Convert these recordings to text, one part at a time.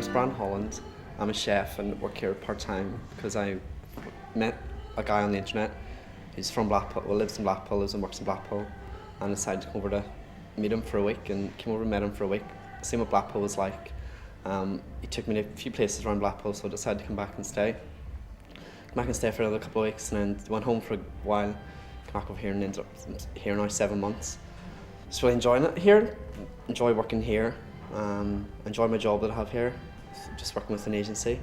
name's Bran Holland. I'm a chef and work here part-time because I met a guy on the internet who's from Blackpool, lives in Blackpool, lives and works in Blackpool, and decided to come over to meet him for a week, and came over and met him for a week. Seen what Blackpool was like. He took me to a few places around Blackpool, so I decided to come back and stay. Come back and stay for another couple of weeks, and then went home for a while, come back over here and ended up here now 7 months. Just really enjoying it here, enjoy working here, enjoy my job that I have here, just working with an agency,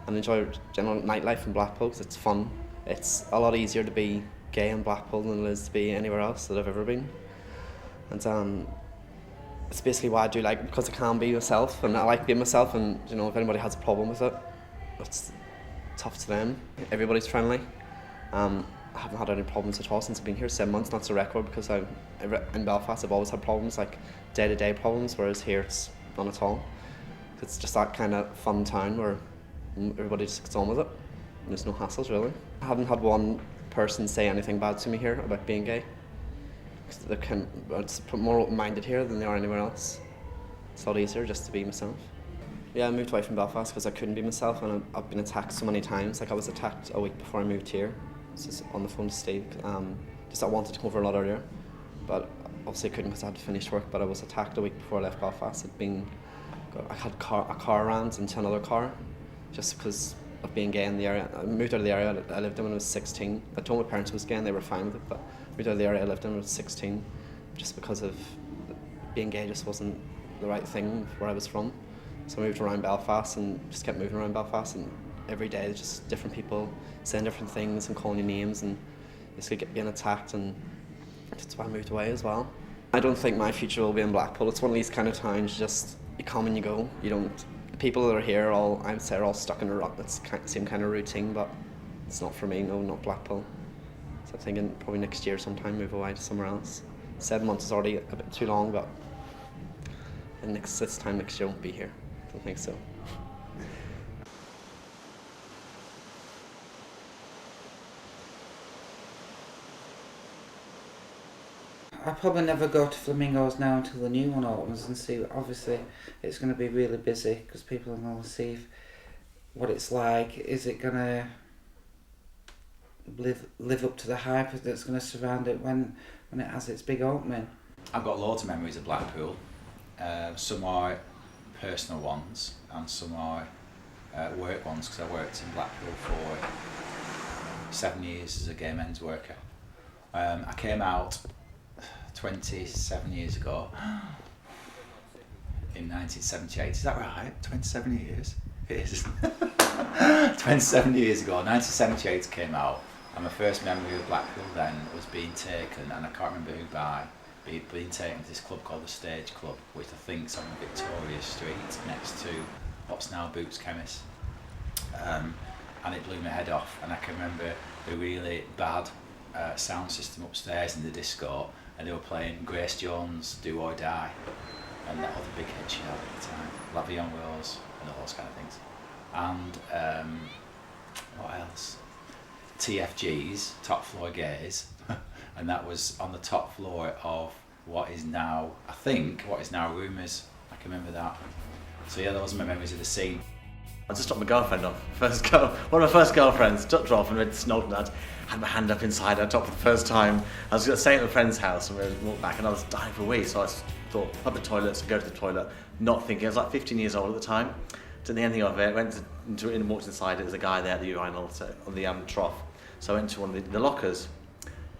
and enjoy general nightlife in Blackpool because it's fun. It's a lot easier to be gay in Blackpool than it is to be anywhere else that I've ever been. And it's basically why I do like it, because I can be myself, and I like being myself, and you know, if anybody has a problem with it, it's tough to them. Everybody's friendly. I haven't had any problems at all since I've been here 7 months. That's a record because in Belfast I've always had problems, like day-to-day problems, whereas here it's none at all. It's just that kind of fun town where everybody just gets on with it. And there's no hassles really. I haven't had one person say anything bad to me here about being gay. They're more open-minded here than they are anywhere else. It's a lot easier just to be myself. Yeah, I moved away from Belfast because I couldn't be myself, and I've been attacked so many times. Like I was attacked a week before I moved here. I was just on the phone to Steve. Just I wanted to come over a lot earlier, but obviously I couldn't because I had to finish work. But I was attacked a week before I left Belfast. I had a car rammed into another car, just because of being gay in the area. I moved out of the area I lived in when I was 16. I told my parents I was gay and they were fine with it, but I moved out of the area I lived in when I was 16, just because of being gay just wasn't the right thing where I was from. So I moved around Belfast and just kept moving around Belfast, and every day there's just different people saying different things and calling you names, and just being attacked, and that's why I moved away as well. I don't think my future will be in Blackpool. It's one of these kind of towns, just you come and you go. You don't. The people that are here, I would say, are all stuck in a rut. It's the same kind of routine, but it's not for me. No, not Blackpool. So I'm thinking probably next year sometime move away to somewhere else. 7 months is already a bit too long, but this time next year I won't be here. I don't think so. I'll probably never go to Flamingos now until the new one opens and see. Obviously, it's going to be really busy because people are going to see what it's like. Is it going to live up to the hype that's going to surround it when it has its big opening? I've got loads of memories of Blackpool. Some are personal ones and some are work ones, because I worked in Blackpool for 7 years as a gay men's worker. I came out 27 years ago in 1978. Is that right? 27 years? It is. 27 years ago, 1978 came out, and my first memory of Blackpool then was being taken, and I can't remember who by, being taken to this club called the Stage Club, which I think's on Victoria Street next to what's now Boots Chemist. And it blew my head off, and I can remember the really bad sound system upstairs in the disco, and they were playing Grace Jones' Do or Die, and that other big hit she had at the time, La Vie en Rose, and all those kind of things. And what else? TFG's, Top Floor Gays, and that was on the top floor of what is now Rumours. I can remember that. So yeah, those are my memories of the scene. I just dropped my girlfriend off. One of my first girlfriends dropped her off and went to Snowdon. I had my hand up inside her top for the first time. I was staying at a friend's house and we walked back, and I was dying for a wee, so I thought, public toilets, so go to the toilet, not thinking. I was like 15 years old at the time. Didn't think anything of it. Went and walked inside. There was a guy there at the urinal, on the trough. So I went to one of the lockers.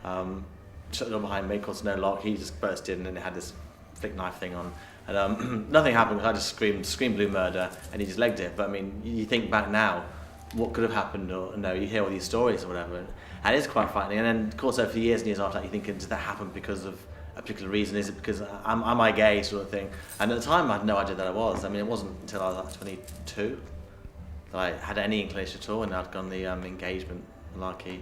Shut the door behind me, of course no lock. He just burst in and it had this flick knife thing on. And nothing happened. I just screamed blue murder, and he just legged it. But I mean, you think back now, what could have happened, or no, you hear all these stories or whatever, and it's quite frightening. And then of course over the years and years after that, you're thinking, did that happen because of a particular reason? Is it because am I gay, sort of thing? And at the time I had no idea that I was. I mean, it wasn't until I was like 22 that I had any inclination at all, and I'd gone the engagement malarkey,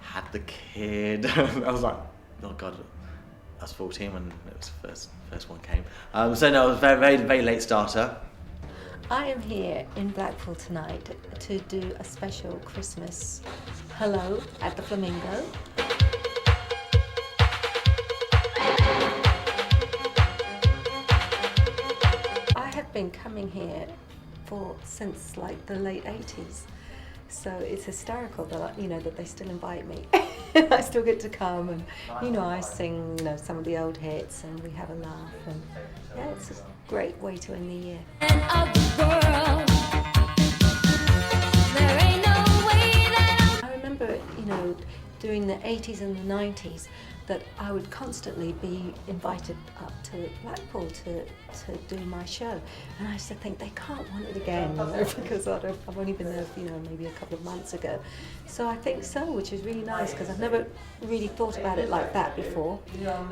had the kid. I was like, oh god, I was 14 when it was first one came. So no, I was very, very late starter. I am here in Blackpool tonight to do a special Christmas hello at the Flamingo. I have been coming here since like the late 80s. So it's hysterical that that they still invite me. I still get to come, and I sing some of the old hits, and we have a laugh, and yeah, it's a great way to end the year. I remember, during the 80s and the 90s, that I would constantly be invited up to Blackpool to do my show, and I used to think they can't want it again, because I've only been there, maybe a couple of months ago. So I think so, which is really nice, because I've never really thought about it like that before,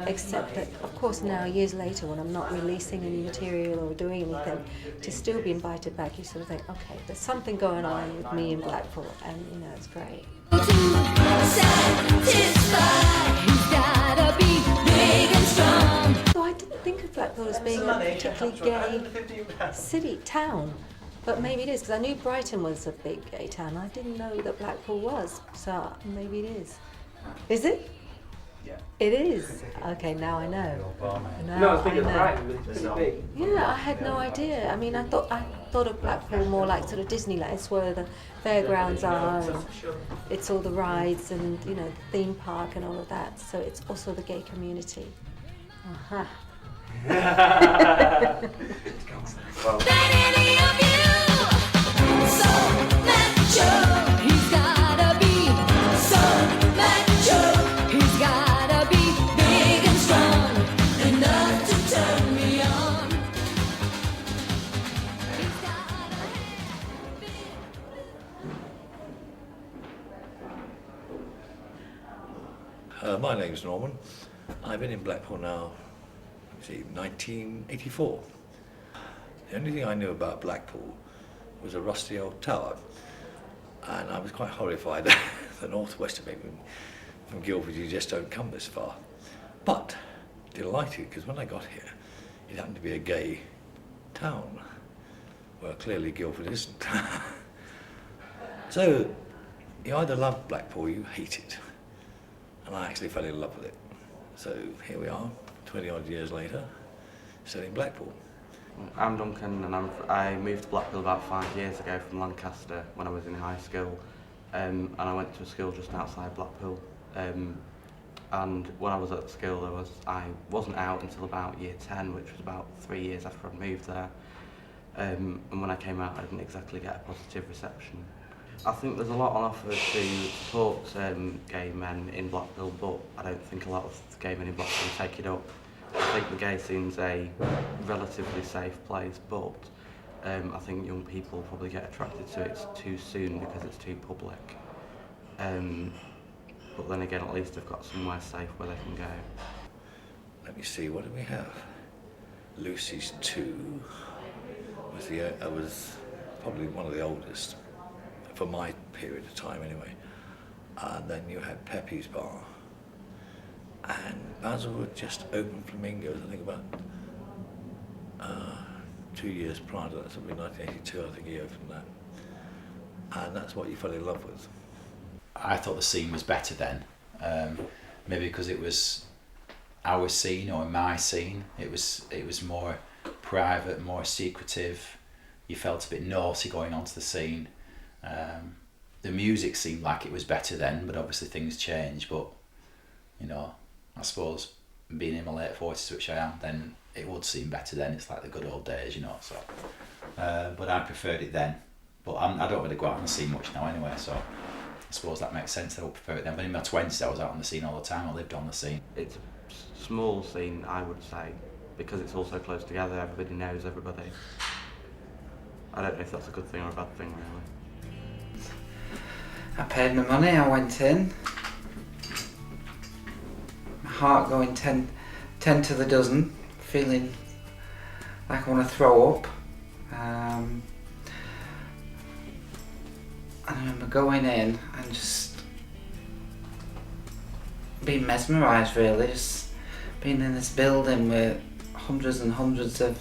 except that, of course, now years later, when I'm not releasing any material or doing anything, to still be invited back, you sort of think, okay, there's something going on with me in Blackpool, and it's great. So I didn't think of Blackpool as being a particularly gay town, but maybe it is, because I knew Brighton was a big gay town. I didn't know that Blackpool was, so maybe it is. Is it? Yeah. It is? Okay, now I know. No, it's bigger than Brighton, but it's pretty big. Yeah, I had no idea. I mean, I thought of Blackpool more like sort of Disneyland. It's where the fairgrounds are, and it's all the rides, and the theme park and all of that. So it's also the gay community. Uh-huh. My name's Norman. I've been in Blackpool now, 1984. The only thing I knew about Blackpool was a rusty old tower, and I was quite horrified that the northwest of England, from Guildford, you just don't come this far. But delighted, because when I got here, it happened to be a gay town, where clearly Guildford isn't. So you either love Blackpool or you hate it. And I actually fell in love with it. So here we are, 20 odd years later, still in Blackpool. I'm Duncan, and I moved to Blackpool about 5 years ago from Lancaster when I was in high school, and I went to a school just outside Blackpool. And when I was at school, I wasn't out until about year 10, which was about 3 years after I'd moved there. And when I came out, I didn't exactly get a positive reception. I think there's a lot on offer to support gay men in Blackpool, but I don't think a lot of gay men in Blackpool take it up. I think the gay scene's a relatively safe place, but I think young people probably get attracted to it too soon because it's too public. But then again, at least they've got somewhere safe where they can go. Let me see, what do we have? Lucy's 2 was probably one of the oldest, for my period of time anyway. And then you had Pepe's Bar. And Basil had just opened Flamingos, I think about 2 years prior to that, something 1982, I think he opened that. And that's what you fell in love with. I thought the scene was better then, maybe because it was our scene or my scene. It was more private, more secretive. You felt a bit naughty going onto the scene. The music seemed like it was better then, but obviously things change. But I suppose being in my late 40s, which I am, then it would seem better then. It's like the good old days, So, but I preferred it then. But I don't really go out on the scene much now anyway, so I suppose that makes sense. I would prefer it then. But in my 20s, I was out on the scene all the time. I lived on the scene. It's a small scene, I would say, because it's all so close together. Everybody knows everybody. I don't know if that's a good thing or a bad thing, really. I paid my money, I went in. My heart going 10 to the dozen, feeling like I want to throw up. I remember going in and just being mesmerised, really, just being in this building with hundreds and hundreds of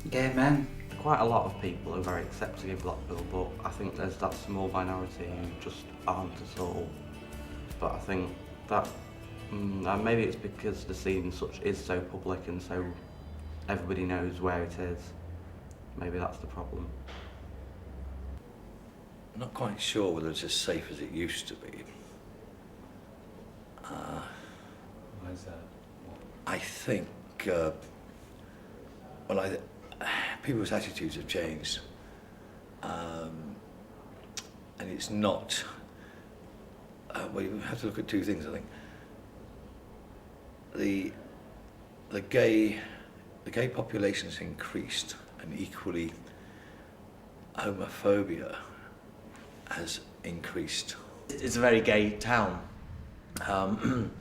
gay men. Quite a lot of people are very accepting of Blackpool, but I think there's that small minority who just aren't at all. But I think that maybe it's because the scene is so public and so everybody knows where it is. maybe that's the problem. I'm not quite sure whether it's as safe as it used to be. Why is that? I think, people's attitudes have changed. And it's not, well, you have to look at two things, I think. The gay population has increased, and equally homophobia has increased. It's a very gay town, and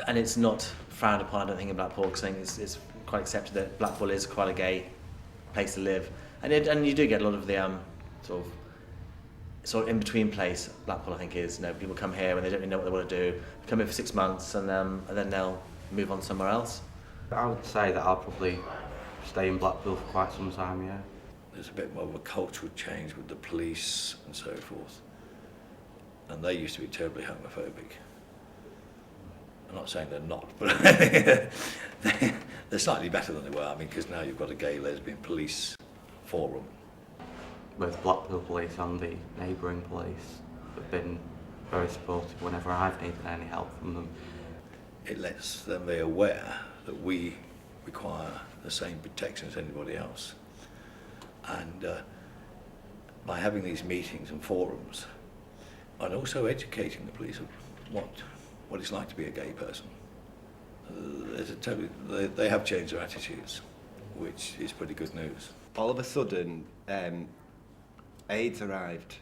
it's not frowned upon, I don't think, in Blackpool, because I think it's quite accepted that Blackpool is quite a gay place to live, and you do get a lot of the sort of in-between place. Blackpool, I think, is, you know, people come here when they don't really know what they want to do, come here for 6 months, and then they'll move on somewhere else. I would say that I'll probably stay in Blackpool for quite some time, yeah. There's a bit more of a cultural change with the police and so forth, and they used to be terribly homophobic. I'm not saying they're not, but they're slightly better than they were. I mean, because now you've got a gay lesbian police forum. Both Blackpool Police and the neighbouring police have been very supportive whenever I've needed any help from them. It lets them be aware that we require the same protection as anybody else. And by having these meetings and forums, and also educating the police of what it's like to be a gay person, they have changed their attitudes, which is pretty good news. All of a sudden, AIDS arrived.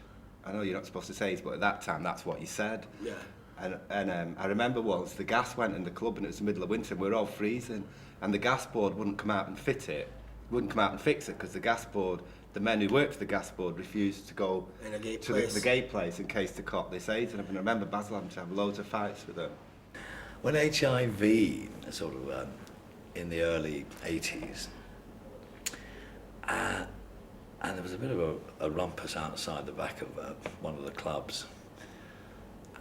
I know you're not supposed to say AIDS, but at that time, that's what you said. Yeah. And I remember once the gas went in the club, and it was the middle of winter, and we were all freezing, and the gas board wouldn't come out and fix it, because the gas board, the men who worked for the gas board, refused to go to the gay place in case they caught this AIDS. And I remember Basil having to have loads of fights with them. When HIV, sort of in the early 80s, and there was a bit of a rumpus outside the back of one of the clubs,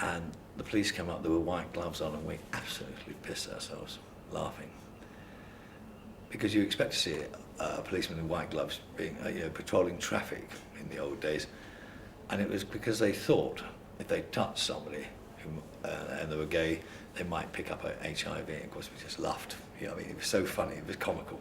and the police came up, there were white gloves on, and we absolutely pissed ourselves laughing. Because you expect to see a policeman in white gloves being, patrolling traffic in the old days, and it was because they thought if they touched somebody and they were gay, they might pick up HIV, and of course we just laughed. You know, I mean, it was so funny, it was comical.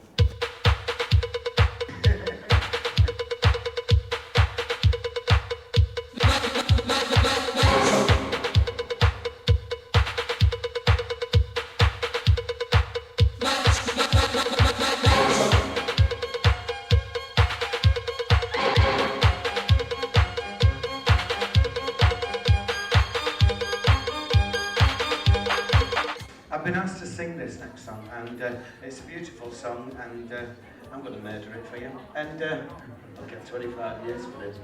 I've been asked to sing this next song, and it's a beautiful song, and I'm going to murder it for you, and I'll get 25 years for this.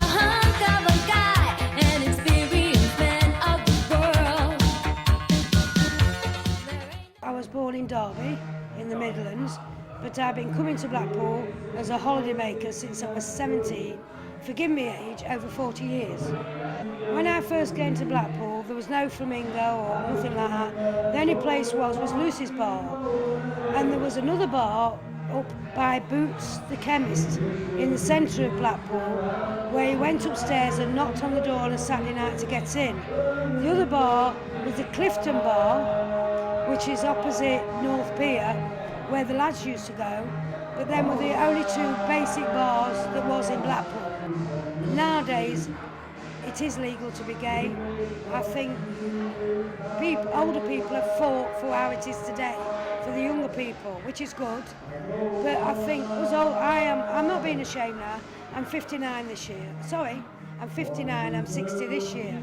A hunk of a guy, an experienced man of the world. I was born in Derby, in the Midlands, but I've been coming to Blackpool as a holiday maker since I was 17. Forgive me age, over 40 years. When I first came to Blackpool, there was no Flamingo or nothing like that. The only place was Lucy's Bar. And there was another bar up by Boots, the chemist, in the centre of Blackpool, where you went upstairs and knocked on the door on a Saturday night to get in. The other bar was the Clifton Bar, which is opposite North Pier, where the lads used to go, but then were the only two basic bars that was in Blackpool. Nowadays, it is legal to be gay. I think older people have fought for how it is today, for the younger people, which is good. But I think, I'm not being ashamed now, I'm 59 this year. Sorry, I'm 59, I'm 60 this year.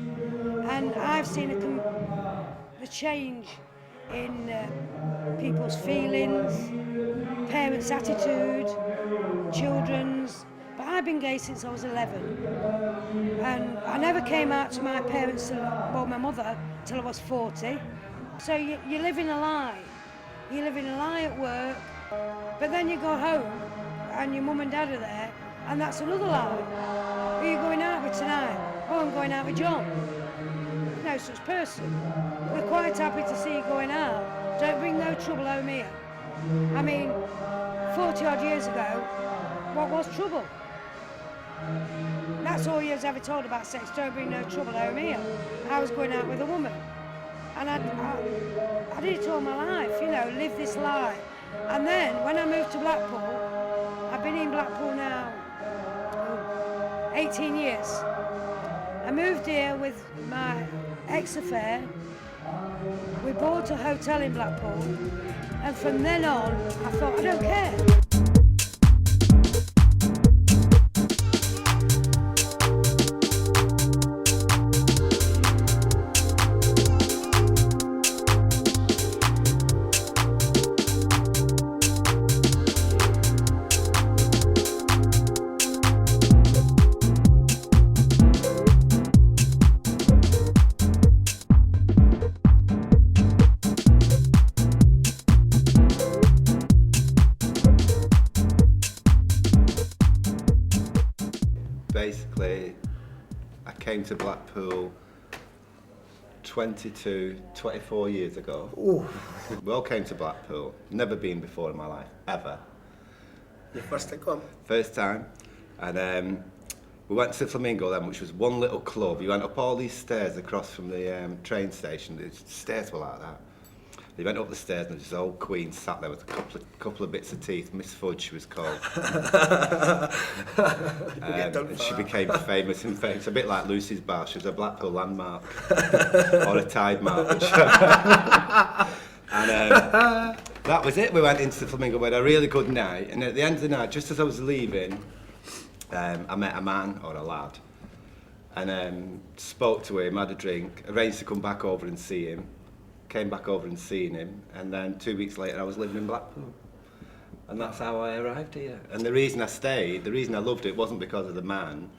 And I've seen the change in people's feelings, parents' attitude, children's. But I've been gay since I was 11, and I never came out to my parents, my mother, till I was 40. So you're living a lie. You're living a lie at work, but then you go home and your mum and dad are there, and that's another lie. Who are you going out with tonight? Oh, I'm going out with John. No such person. We're quite happy to see you going out. Don't bring no trouble home here. I mean, 40 odd years ago, what was trouble. That's all you was ever told about sex. Don't bring no trouble home here. I was going out with a woman, and I did it all my life. You know, live this life. And then when I moved to Blackpool, I've been in Blackpool now 18 years. I moved here with my ex-affair. We bought a hotel in Blackpool, and from then on, I thought, I don't care. Basically, I came to Blackpool 24 years ago. Ooh. We all came to Blackpool, never been before in my life, ever. Your first time come? First time. And we went to Flamingo then, which was one little club. You went up all these stairs across from the train station. The stairs were like that. They went up the stairs and this old queen sat there with a couple of bits of teeth. Miss Fudge, she was called. And she became famous and famous. A bit like Lucy's bar. She was a Blackpool landmark or a tide mark. And that was it. We went into the Flamingo. We had a really good night. And at the end of the night, just as I was leaving, I met a man or a lad. And spoke to him, had a drink, arranged to come back over and see him. Came back over and seen him, and then 2 weeks later I was living in Blackpool. And that's how I arrived here. And the reason I stayed, the reason I loved it wasn't because of the man.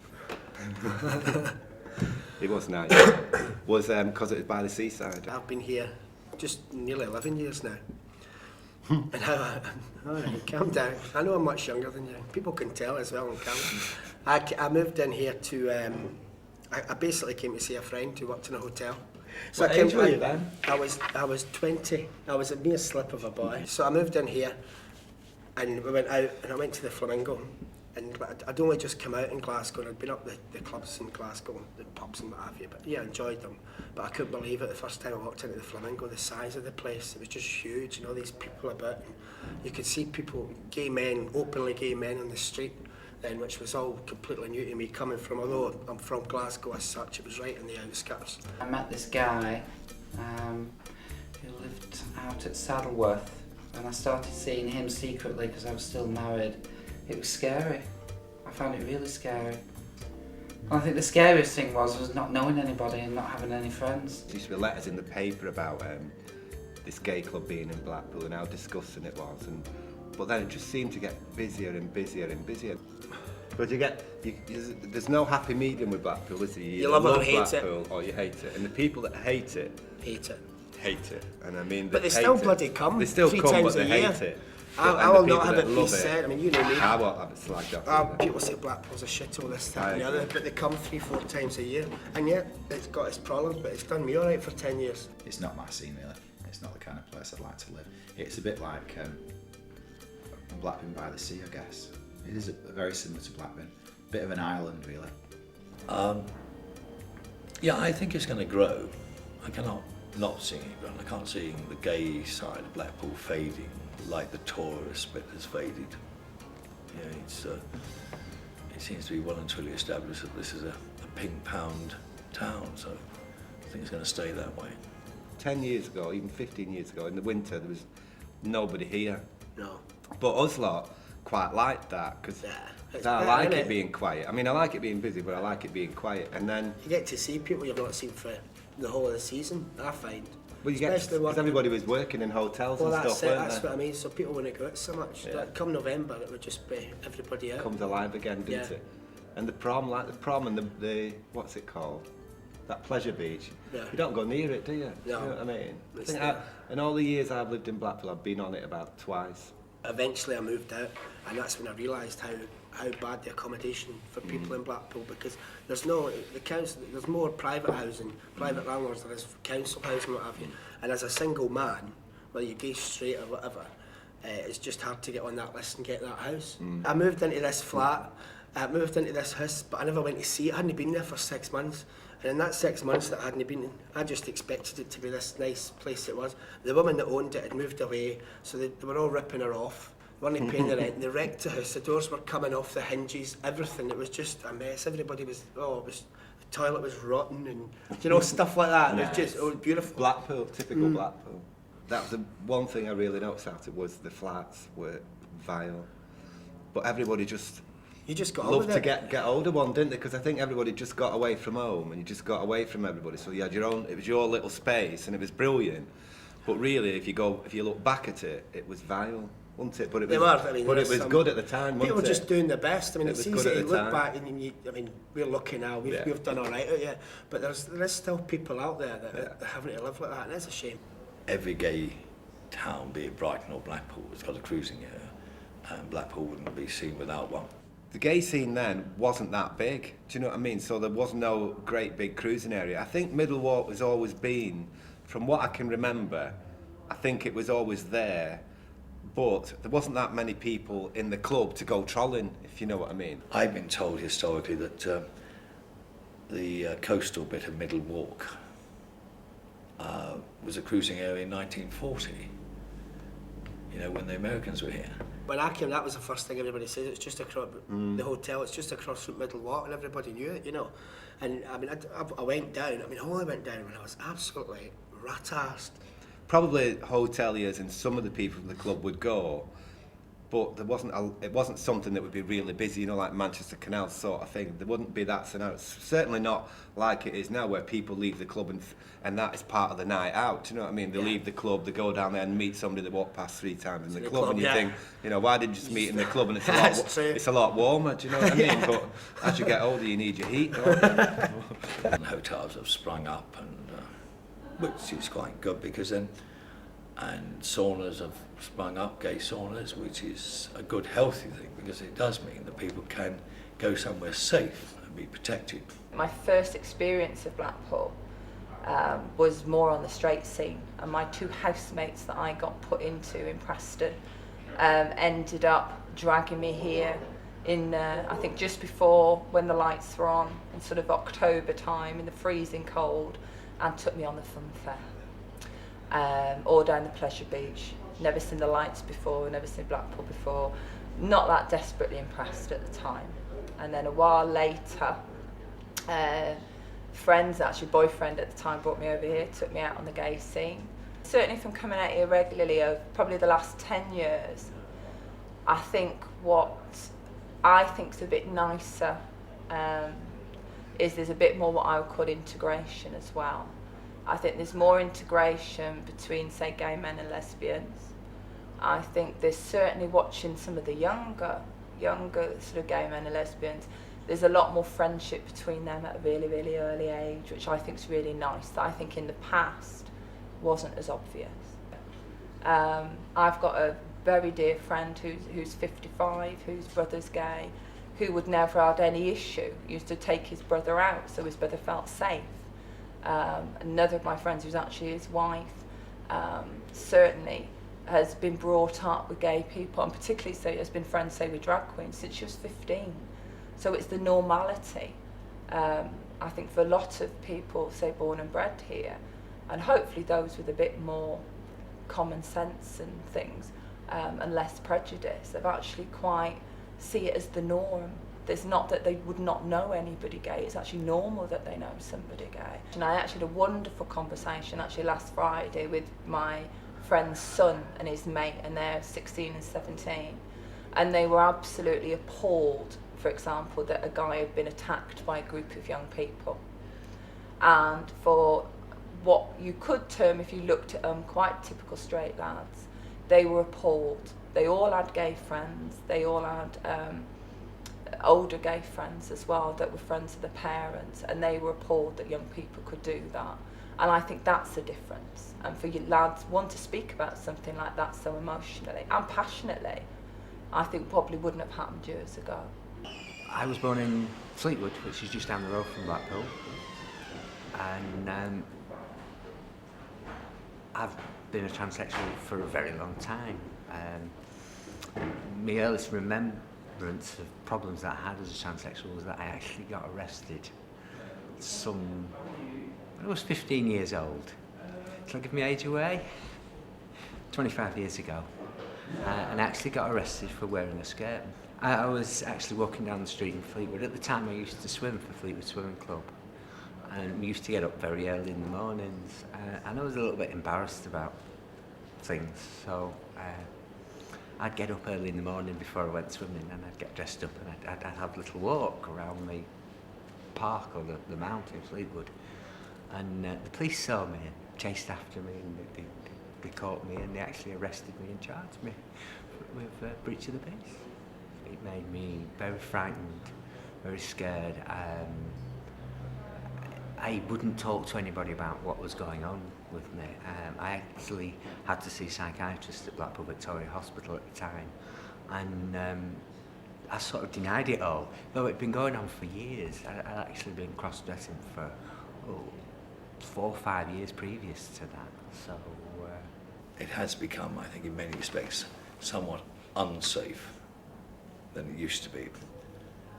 It was nice. Was because it was by the seaside. I've been here just nearly 11 years now. And all right, calm down. I know I'm much younger than you. People can tell as well on camera. I moved in here to, I basically came to see a friend who worked in a hotel. So What age were you then? I was 20. I was a mere slip of a boy. So I moved in here, and we went out, and I went to the Flamingo. And I'd only just come out in Glasgow, and I'd been up the clubs in Glasgow, the pubs and what have you. But yeah, I enjoyed them. But I couldn't believe it the first time I walked into the Flamingo, the size of the place. It was just huge, you know, these people about. And you could see people, gay men, openly gay men on the street. Then, which was all completely new to me, coming from, although I'm from Glasgow as such, it was right in the outskirts. I met this guy who lived out at Saddleworth, and I started seeing him secretly because I was still married. It was scary. I found it really scary. And I think the scariest thing was not knowing anybody and not having any friends. There used to be letters in the paper about this gay club being in Blackpool and how disgusting it was. But then it just seemed to get busier and busier and busier. But there's no happy medium with Blackpool, is there? You love it or hate Blackpool, or you hate it. And the people that hate it. Hate it. And I mean, but they still bloody come. They still 3 come, times but they a year. hate it. I will not have it be said. I mean, you know me. I won't have it slagged off. People say Blackpool's a shithole, this, that and the other, but they come 3-4 times a year. And yet, it's got its problems, but it's done me alright for 10 years. It's not my scene, really. It's not the kind of place I'd like to live. It's a bit like Blackburn by the sea, I guess. It is very similar to Blackburn. Bit of an island, really. Yeah, I think it's going to grow. I cannot not see it grow. I can't see the gay side of Blackpool fading like the tourist bit has faded. Yeah, it seems to be well and truly established that this is a pink pound town, so I think it's going to stay that way. 10 years ago, even 15 years ago, in the winter, there was nobody here. No. But us lot quite liked that, because I like it being quiet. I mean, I like it being busy, but I like it being quiet. And then you get to see people you've not seen for the whole of the season, I find. Well, you get because everybody was working in hotels and stuff, that's what I mean. So people wouldn't go out so much. Like, come November, it would just be everybody out. Comes alive again, didn't it? And the prom and the what's it called? That pleasure beach. Yeah. You don't go near it, do you? No. You know what I mean? In all the years I've lived in Blackpool, I've been on it about twice. Eventually I moved out, and that's when I realised how bad the accommodation for people in Blackpool, because there's more private housing, private landlords than there is council housing, what have you. And as a single man, whether you're gay, straight or whatever, it's just hard to get on that list and get that house. I moved into this flat, I moved into this house, but I never went to see it. I hadn't been there for 6 months. And in that 6 months that I hadn't been in, I just expected it to be this nice place it was. The woman that owned it had moved away, so they were all ripping her off. They weren't paying the rent. They wrecked the house. The doors were coming off the hinges, everything. It was just a mess. Everybody was, the toilet was rotten and, stuff like that. It was beautiful. Blackpool, typical Blackpool. That was the one thing I really noticed out of it was the flats were vile. But everybody just... You just got loved over to get older one, didn't they? Because I think everybody just got away from home and you just got away from everybody. So you had your own, it was your little space and it was brilliant. But really, if you look back at it, it was vile, wasn't it? But it was good at the time, wasn't it? People were just doing the best. I mean, it's easy to look back and we're lucky now, we've done all right, but there is still people out there that are having to live like that, and it's a shame. Every gay town, be it Brighton or Blackpool, has got a cruising area, and Blackpool wouldn't be seen without one. The gay scene then wasn't that big, do you know what I mean? So there was no great big cruising area. I think Middlewalk has always been, from what I can remember, I think it was always there, but there wasn't that many people in the club to go trolling, if you know what I mean. I've been told historically that the coastal bit of Middlewalk was a cruising area in 1940, when the Americans were here. When I came, that was the first thing everybody said. It's just across the hotel. It's just across from Middlewalk, and everybody knew it, And I mean, I went down. I only went down when I was absolutely rat-arsed. Probably hoteliers and some of the people from the club would go, but it wasn't something that would be really busy, like Manchester Canal sort of thing. There wouldn't be that scenario. It's certainly not like it is now, where people leave the club and that is part of the night out. Do you know what I mean? They leave the club, they go down there and meet somebody they walk past 3 times in the club, and you think, why did you just meet in the club? And it's a lot warmer. Do you know what I mean? But as you get older, you need your heat. And hotels have sprung up, and which is quite good because then. And saunas have sprung up, gay saunas, which is a good, healthy thing because it does mean that people can go somewhere safe and be protected. My first experience of Blackpool was more on the straight scene, and my 2 housemates that I got put into in Preston ended up dragging me here in, I think just before when the lights were on, in sort of October time, in the freezing cold, and took me on the fun fair. Or down the Pleasure Beach. Never seen the lights before, never seen Blackpool before. Not that desperately impressed at the time. And then a while later, friends, actually boyfriend at the time, brought me over here, took me out on the gay scene. Certainly from coming out here regularly over probably the last 10 years, I think what I think's a bit nicer is there's a bit more what I would call integration as well. I think there's more integration between, say, gay men and lesbians. I think there's certainly, watching some of the younger sort of gay men and lesbians, there's a lot more friendship between them at a really, really early age, which I think is really nice, that I think in the past wasn't as obvious. I've got a very dear friend who's 55, whose brother's gay, who would never had any issue. He used to take his brother out so his brother felt safe. Another of my friends, who's actually his wife, certainly has been brought up with gay people, and particularly has been friends, say, with drag queens since she was 15. So it's the normality, I think, for a lot of people, say, born and bred here, and hopefully those with a bit more common sense and things, and less prejudice, have actually quite see it as the norm. There's not that they would not know anybody gay, it's actually normal that they know somebody gay. And I actually had a wonderful conversation actually last Friday with my friend's son and his mate, and they're 16 and 17. And they were absolutely appalled, for example, that a guy had been attacked by a group of young people. And for what you could term, if you looked at them, quite typical straight lads, they were appalled. They all had gay friends, they all had older gay friends as well that were friends of the parents, and they were appalled that young people could do that. And I think that's the difference. And for you lads want to speak about something like that so emotionally and passionately, I think probably wouldn't have happened years ago. I was born in Fleetwood, which is just down the road from Blackpool, and I've been a transsexual for a very long time. My earliest remembrance of problems that I had as a transsexual was that I actually got arrested when I was 15 years old. Shall I give my age away? 25 years ago. And I actually got arrested for wearing a skirt. I was actually walking down the street in Fleetwood. At the time I used to swim for Fleetwood Swimming Club. And we used to get up very early in the mornings. And I was a little bit embarrassed about things. So I'd get up early in the morning before I went swimming, and I'd get dressed up and I'd have a little walk around the park or the mountain, Fleetwood. And the police saw me and chased after me, and they caught me, and they actually arrested me and charged me with breach of the peace. It made me very frightened, very scared. I wouldn't talk to anybody about what was going on with me. I actually had to see a psychiatrist at Blackpool Victoria Hospital at the time, and I sort of denied it all, though it'd been going on for years. I'd actually been cross-dressing for 4 or 5 years previous to that, so... It has become, I think, in many respects, somewhat unsafe than it used to be,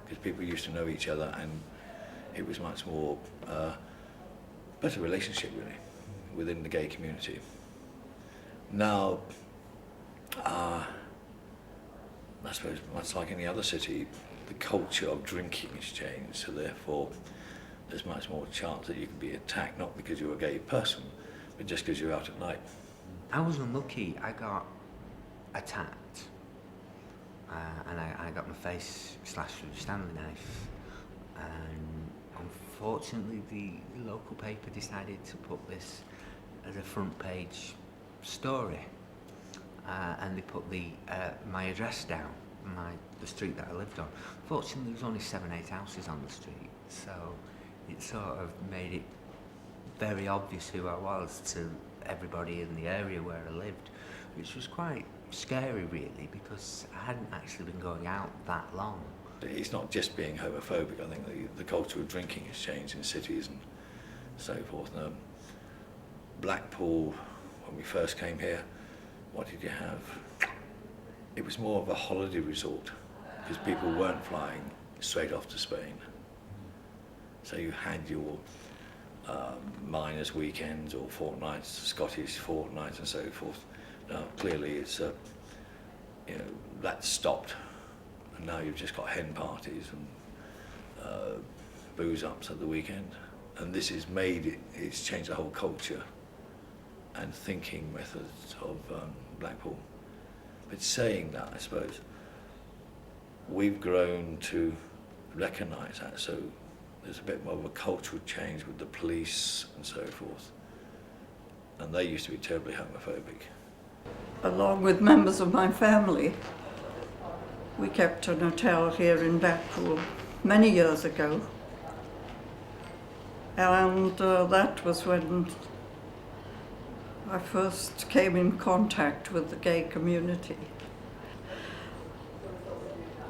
because people used to know each other, and it was much more better relationship, really, within the gay community. Now, I suppose, much like any other city, the culture of drinking has changed, so therefore there's much more chance that you can be attacked, not because you're a gay person, but just because you're out at night. I was unlucky. I got attacked, and I got my face slashed with a Stanley knife, and unfortunately the local paper decided to put this as a front page story, and they put my address down, the street that I lived on. Fortunately there was only 7-8 houses on the street, so it sort of made it very obvious who I was to everybody in the area where I lived, which was quite scary really, because I hadn't actually been going out that long. It's not just being homophobic. I think the culture of drinking has changed in cities and so forth. Blackpool, when we first came here, what did you have? It was more of a holiday resort, because people weren't flying straight off to Spain. So you had your miners' weekends or fortnights, Scottish fortnights and so forth. Now clearly it's that's stopped, and now you've just got hen parties and booze ups at the weekend, and this has it's changed the whole culture and thinking methods of Blackpool. But saying that, I suppose we've grown to recognise that, so there's a bit more of a cultural change with the police and so forth, and they used to be terribly homophobic. Along with members of my family, we kept an hotel here in Blackpool many years ago, and that was when I first came in contact with the gay community.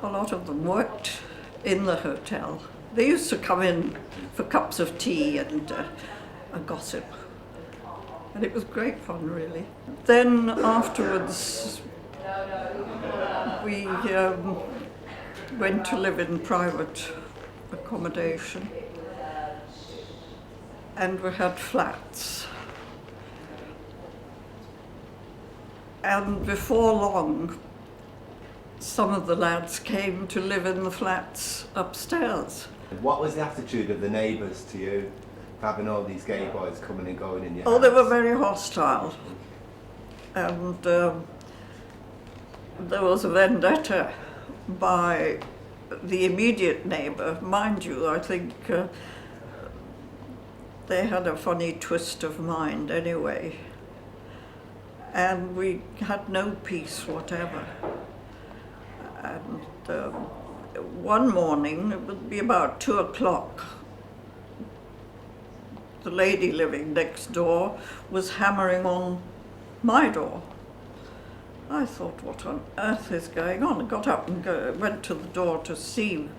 A lot of them worked in the hotel. They used to come in for cups of tea and a gossip, and it was great fun, really. Then afterwards, we went to live in private accommodation, and we had flats. And before long, some of the lads came to live in the flats upstairs. What was the attitude of the neighbours to you, having all these gay boys coming and going in your house? house? They were very hostile. And there was a vendetta by the immediate neighbour. Mind you, I think they had a funny twist of mind anyway. And we had no peace whatever. And one morning, it would be about 2 o'clock, the lady living next door was hammering on my door. I thought, what on earth is going on? I got up and went to the door to see,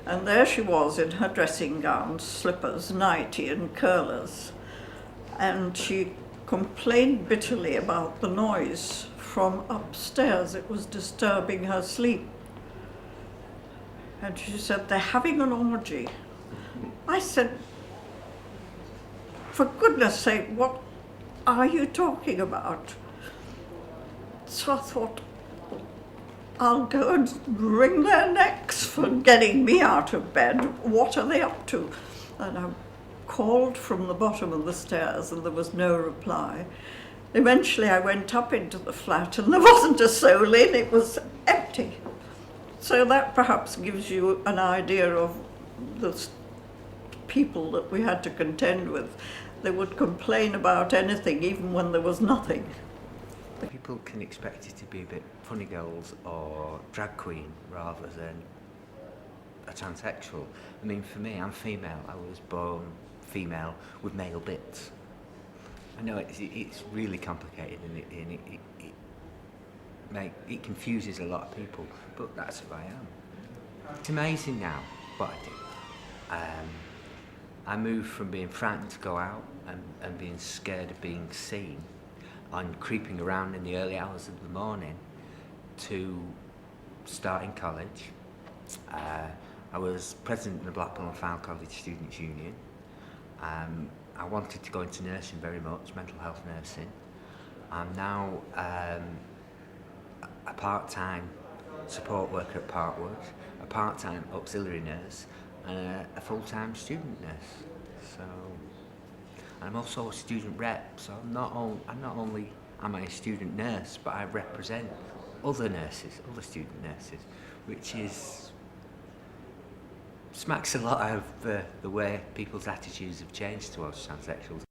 and there she was in her dressing gown, slippers, nightie and curlers, and she complained bitterly about the noise from upstairs. It was disturbing her sleep. And she said, they're having an orgy. I said, for goodness sake, what are you talking about? So I thought, I'll go and wring their necks for getting me out of bed. What are they up to? And I called from the bottom of the stairs and there was no reply. Eventually I went up into the flat and there wasn't a soul in, it was empty. So that perhaps gives you an idea of the people that we had to contend with. They would complain about anything even when there was nothing. People can expect it to be a bit funny girls or drag queen rather than a transsexual. I mean, for me, I'm female. I was born female with male bits. I know it's really complicated and it confuses a lot of people, but that's who I am. It's amazing now what I do. I moved from being frightened to go out and being scared of being seen and creeping around in the early hours of the morning to starting college. I was president of the Blackpool and Fylde College Students' Union. I wanted to go into nursing very much, mental health nursing. I'm now a part-time support worker at Parkwood, a part-time auxiliary nurse, and a full-time student nurse. So, and I'm also a student rep, so not only am I a student nurse, but I represent other nurses, other student nurses, which smacks a lot of the way people's attitudes have changed towards transsexuals.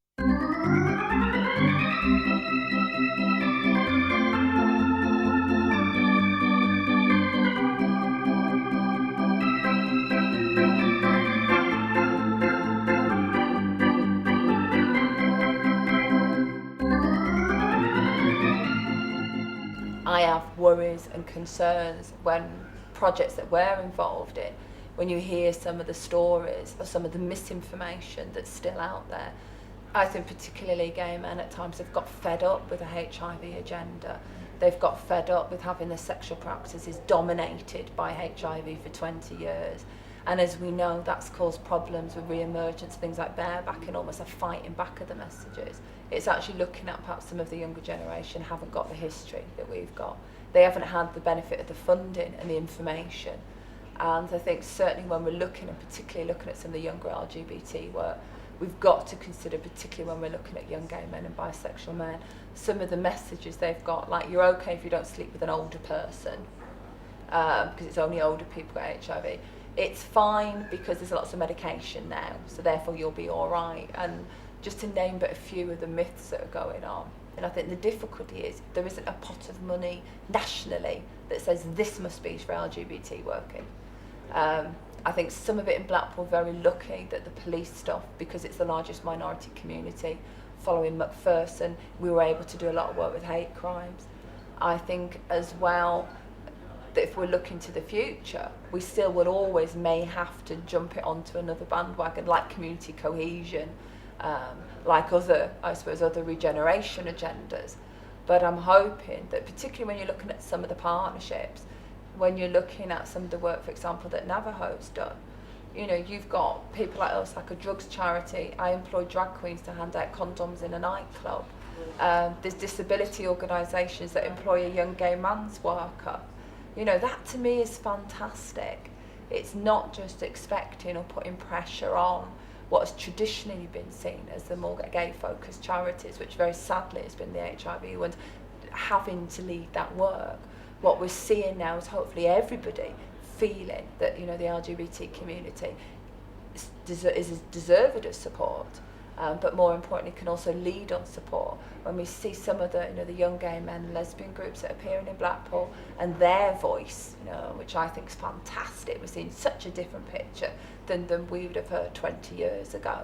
I have worries and concerns when projects that we're involved in, when you hear some of the stories or some of the misinformation that's still out there. I think particularly gay men at times have got fed up with the HIV agenda. They've got fed up with having their sexual practices dominated by HIV for 20 years. And as we know, that's caused problems with re-emergence, things like barebacking, almost a fighting back of the messages. It's actually looking at perhaps some of the younger generation haven't got the history that we've got. They haven't had the benefit of the funding and the information. And I think certainly when we're looking, and particularly looking at some of the younger LGBT work, we've got to consider, particularly when we're looking at young gay men and bisexual men, some of the messages they've got, like you're okay if you don't sleep with an older person, because it's only older people get HIV. It's fine because there's lots of medication now, so therefore you'll be all right. And just to name but a few of the myths that are going on. And I think the difficulty is there isn't a pot of money nationally that says this must be for LGBT working. I think some of it in Blackpool, very lucky that the police stuff, because it's the largest minority community, following Macpherson, we were able to do a lot of work with hate crimes. I think as well that if we're looking to the future, we still will always may have to jump it onto another bandwagon, like community cohesion, like other, I suppose, other regeneration agendas. But I'm hoping that particularly when you're looking at some of the partnerships, when you're looking at some of the work, for example, that Navajo's done, you know, you've got people like us, like a drugs charity. I employ drag queens to hand out condoms in a nightclub. There's disability organisations that employ a young gay man's worker. You know, that to me is fantastic. It's not just expecting or putting pressure on what has traditionally been seen as the more gay-focused charities, which very sadly has been the HIV ones, having to lead that work. What we're seeing now is hopefully everybody feeling that, you know, the LGBT community is deserved of support, but more importantly can also lead on support. When we see some of the, you know, the young gay men and lesbian groups that are appearing in Blackpool and their voice, you know, which I think is fantastic. We're seeing such a different picture than we would have heard 20 years ago.